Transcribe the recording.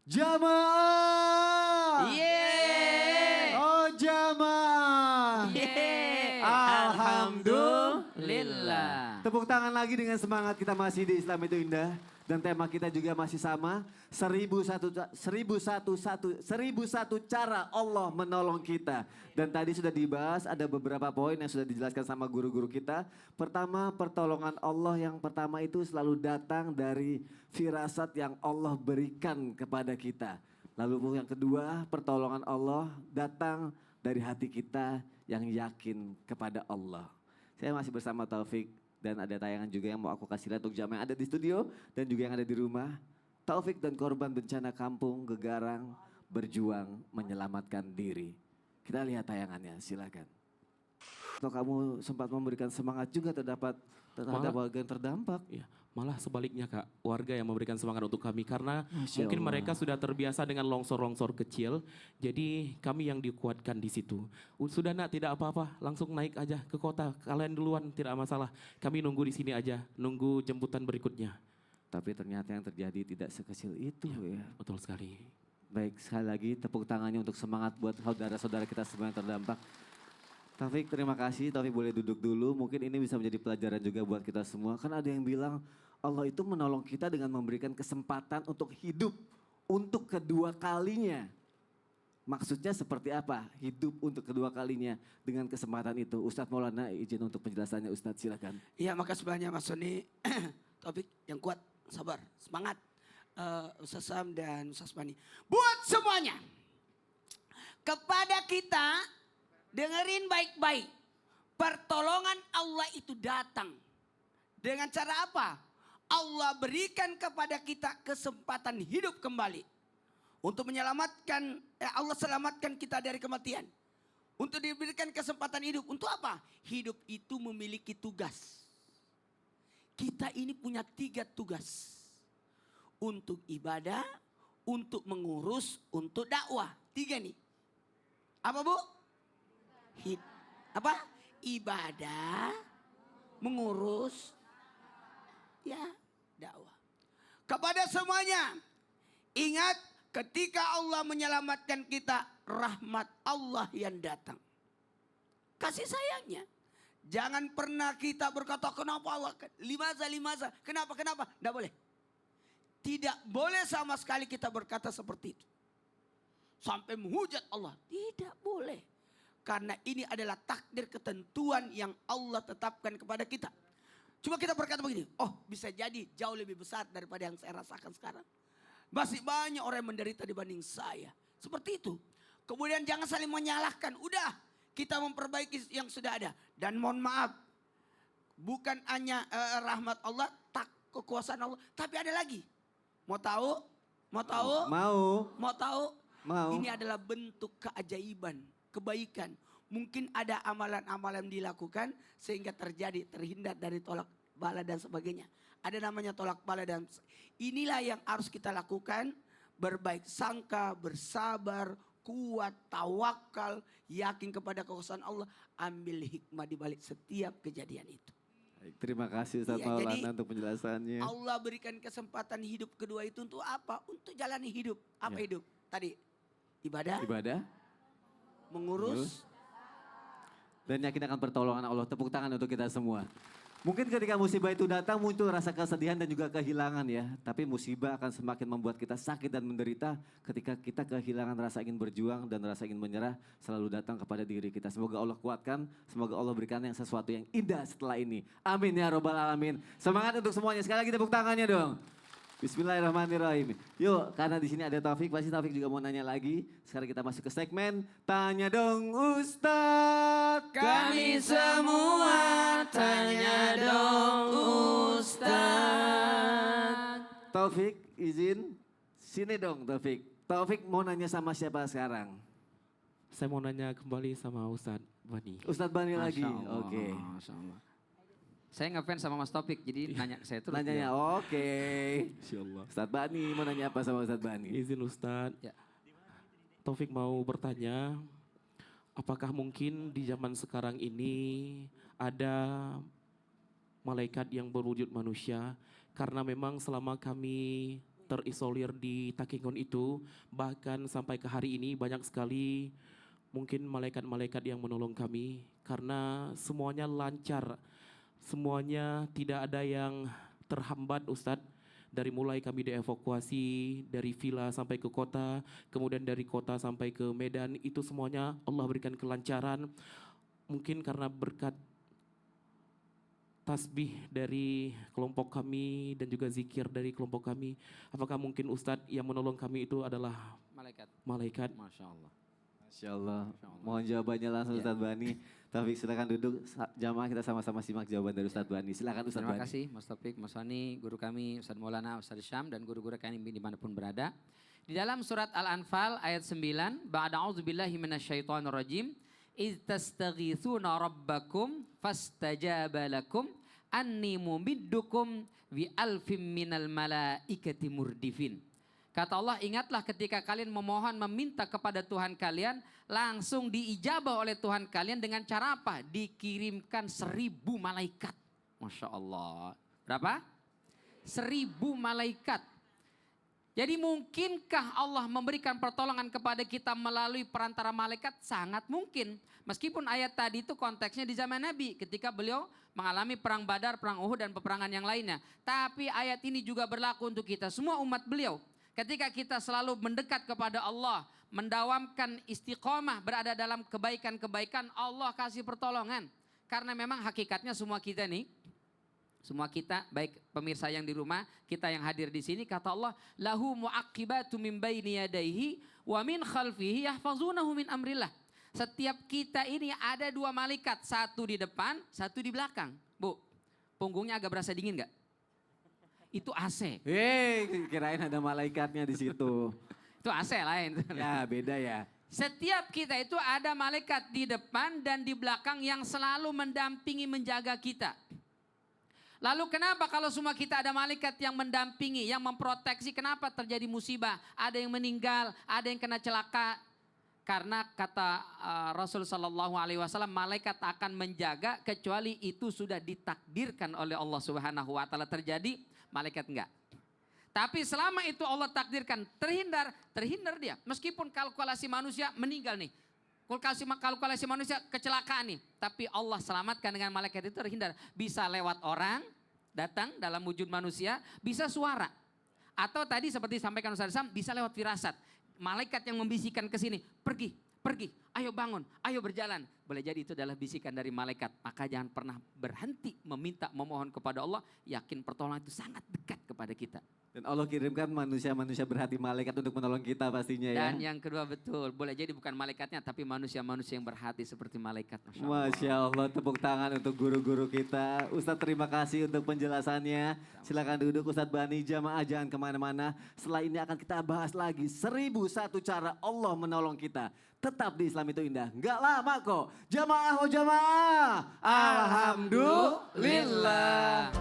Jamaah. Yeay. Oh jamaah. Yeay. Alhamdulillah. Tepuk tangan lagi dengan semangat kita masih di Islam itu indah. Dan tema kita juga masih sama, 1001 cara Allah menolong kita. Dan tadi sudah dibahas ada beberapa poin yang sudah dijelaskan sama guru-guru kita. Pertama, pertolongan Allah yang pertama itu selalu datang dari firasat yang Allah berikan kepada kita. Lalu yang kedua, pertolongan Allah datang dari hati kita yang yakin kepada Allah. Saya masih bersama Taufik. Dan ada tayangan juga yang mau aku kasih lihat untuk jamaah yang ada di studio dan juga yang ada di rumah. Taufik dan korban bencana kampung Gegarang berjuang menyelamatkan diri. Kita lihat tayangannya, silakan. Atau kamu sempat memberikan semangat juga terhadap warga yang terdampak. Ya, malah sebaliknya Kak, warga yang memberikan semangat untuk kami karena Masya mungkin Allah. mereka sudah terbiasa dengan longsor-longsor kecil, jadi kami yang dikuatkan di situ. Sudah nak, tidak apa-apa, langsung naik aja ke kota, kalian duluan tidak masalah. Kami nunggu di sini aja, nunggu jemputan berikutnya. Tapi ternyata yang terjadi tidak sekecil itu ya. Betul sekali. Baik, sekali lagi tepuk tangannya untuk semangat buat saudara-saudara kita semua yang terdampak. Taufik terima kasih, Taufik boleh duduk dulu. Mungkin ini bisa menjadi pelajaran juga buat kita semua. Kan ada yang bilang Allah itu menolong kita dengan memberikan kesempatan untuk hidup untuk kedua kalinya. Maksudnya seperti apa? Hidup untuk kedua kalinya dengan kesempatan itu. Ustadz Maulana izin untuk penjelasannya Ustadz silakan. Iya, makasih banyak Mas Sony. Topik yang kuat, sabar, semangat. Ustaz Sam dan Ustaz Bani. Buat semuanya. Kepada kita, dengerin baik-baik. Pertolongan Allah itu datang. Dengan cara apa? Allah berikan kepada kita kesempatan hidup kembali. Untuk menyelamatkan, Allah selamatkan kita dari kematian. Untuk diberikan kesempatan hidup. Untuk apa? Hidup itu memiliki tugas. Kita ini punya 3 tugas. Untuk ibadah, untuk mengurus, untuk dakwah. 3 nih. Apa Bu? Apa? Ibadah, mengurus, ya dakwah. Kepada semuanya, ingat ketika Allah menyelamatkan kita, rahmat Allah yang datang. Kasih sayangnya. Jangan pernah kita berkata, kenapa Allah? Limaza. Kenapa? Tidak boleh. Tidak boleh sama sekali kita berkata seperti itu. Sampai menghujat Allah. Tidak boleh. Karena ini adalah takdir ketentuan yang Allah tetapkan kepada kita. Cuma kita berkata begini, oh bisa jadi jauh lebih besar daripada yang saya rasakan sekarang. Masih banyak orang yang menderita dibanding saya. Seperti itu. Kemudian jangan saling menyalahkan. Udah kita memperbaiki yang sudah ada. Dan mohon maaf. Bukan hanya rahmat Allah, tak kekuasaan Allah. Tapi ada lagi. Mau tahu? Mau tahu? Mau tahu? Mau. Ini adalah bentuk keajaiban, kebaikan. Mungkin ada amalan-amalan dilakukan sehingga terhindar dari tolak bala dan sebagainya. Ada namanya tolak bala dan inilah yang harus kita lakukan. Berbaik sangka, bersabar, kuat, tawakal, yakin kepada kekuasaan Allah. Ambil hikmah di balik setiap kejadian itu. Terima kasih Ustadz Iya, jadi Maulana untuk penjelasannya. Allah berikan kesempatan hidup kedua itu untuk apa? Untuk jalani hidup. Apa Ya. hidup? Tadi ibadah, mengurus. Dan yakin akan pertolongan Allah. Tepuk tangan untuk kita semua. Mungkin ketika musibah itu datang muncul rasa kesedihan dan juga kehilangan ya. Tapi musibah akan semakin membuat kita sakit dan menderita ketika kita kehilangan rasa ingin berjuang dan rasa ingin menyerah selalu datang kepada diri kita. Semoga Allah kuatkan, semoga Allah berikan yang sesuatu yang indah setelah ini. Amin ya robbal alamin. Semangat untuk semuanya. Sekali lagi tepuk tangannya dong. Bismillahirrahmanirrahim. Yuk, karena di sini ada Taufik, pasti Taufik juga mau nanya lagi. Sekarang kita masuk ke segmen Tanya Dong Ustadz. Kami semua tanya dong Ustaz. Taufik, izin. Sini dong Taufik. Taufik mau nanya sama siapa sekarang? Saya mau nanya kembali sama Ustadz Bani. Ustadz Bani lagi. Masya Allah, Oke. Masya Allah. Saya ngefans sama Mas Topik, jadi nanya ke saya terus. Nanyanya oke. Insyaallah. Ustadz Bani mau nanya apa sama Ustadz Bani? Izin Ustadz. Ya. Taufik mau bertanya, apakah mungkin di zaman sekarang ini ada malaikat yang berwujud manusia? Karena memang selama kami terisolir di Takengon itu, bahkan sampai ke hari ini banyak sekali mungkin malaikat-malaikat yang menolong kami karena semuanya lancar, semuanya tidak ada yang terhambat Ustadz. Dari mulai kami dievakuasi dari villa sampai ke kota, kemudian dari kota sampai ke Medan, itu semuanya Allah berikan kelancaran. Mungkin karena berkat tasbih dari kelompok kami dan juga zikir dari kelompok kami. Apakah mungkin Ustadz yang menolong kami itu adalah Malaikat. malaikat? Masya Allah. Masya Allah. Mohon jawabannya langsung Ustadz Bani. Taufik silakan duduk, jamaah kita sama-sama simak jawaban dari Ustadz Bani. Silakan Ustadz Terima Bani. kasih Mas Taufik, Mas Wani, guru kami Ustadz Maulana, Ustadz Syam dan guru-guru kami dimanapun berada. Di dalam surat Al-Anfal ayat 9, Ba'da a'udzubillahi minasyaitonirrajim, "Idz tastaghitsuna rabbakum fastajaba lakum anni mumiddukum bi alfim minal malaikati murdifin." Kata Allah, ingatlah ketika kalian memohon meminta kepada Tuhan kalian, langsung diijabah oleh Tuhan kalian dengan cara apa? Dikirimkan 1000 malaikat. Masya Allah. Berapa? 1000 malaikat. Jadi mungkinkah Allah memberikan pertolongan kepada kita melalui perantara malaikat? Sangat mungkin. Meskipun ayat tadi itu konteksnya di zaman Nabi ketika beliau mengalami perang Badar, perang Uhud dan peperangan yang lainnya. Tapi ayat ini juga berlaku untuk kita semua umat beliau. Ketika kita selalu mendekat kepada Allah, mendawamkan istiqomah, berada dalam kebaikan-kebaikan, Allah kasih pertolongan. Karena memang hakikatnya semua kita nih, semua kita, baik pemirsa yang di rumah, kita yang hadir di sini, kata Allah, lahu mu'aqibatu min baini yadayhi wa min khalfihi yahfazunahu min amrillah. Setiap kita ini ada 2 malaikat, satu di depan, satu di belakang. Bu, punggungnya agak berasa dingin nggak? Itu AC. Kirain ada malaikatnya di situ. Itu AC lain. Ya beda ya. Setiap kita itu ada malaikat di depan dan di belakang yang selalu mendampingi menjaga kita. Lalu kenapa kalau semua kita ada malaikat yang mendampingi, yang memproteksi, kenapa terjadi musibah? Ada yang meninggal, ada yang kena celaka. Karena kata Rasul Sallallahu Alaihi Wasallam, malaikat akan menjaga kecuali itu sudah ditakdirkan oleh Allah Subhanahu Wa Taala terjadi, malaikat enggak. Tapi selama itu Allah takdirkan terhindar dia. Meskipun kalkulasi manusia meninggal nih. Kalkulasi manusia kecelakaan nih. Tapi Allah selamatkan dengan malaikat itu terhindar. Bisa lewat orang datang dalam wujud manusia, bisa suara. Atau tadi seperti disampaikan Ustaz Sam, bisa lewat firasat. Malaikat yang membisikkan ke sini, pergi, ayo bangun, ayo berjalan. Boleh jadi itu adalah bisikan dari malaikat. Maka jangan pernah berhenti meminta, memohon kepada Allah. Yakin pertolongan itu sangat dekat kepada kita. Dan Allah kirimkan manusia-manusia berhati malaikat untuk menolong kita pastinya ya. Dan yang kedua betul, boleh jadi bukan malaikatnya tapi manusia-manusia yang berhati seperti malaikat. Masya Allah. Masya Allah, tepuk tangan untuk guru-guru kita. Ustadz terima kasih untuk penjelasannya. Silakan duduk Ustadz Bani, jamaah jangan kemana-mana. Setelah ini akan kita bahas lagi 1001 cara Allah menolong kita. Tetap di Islam itu indah, nggak lama kok. Jamaah oh jamaah, alhamdulillah.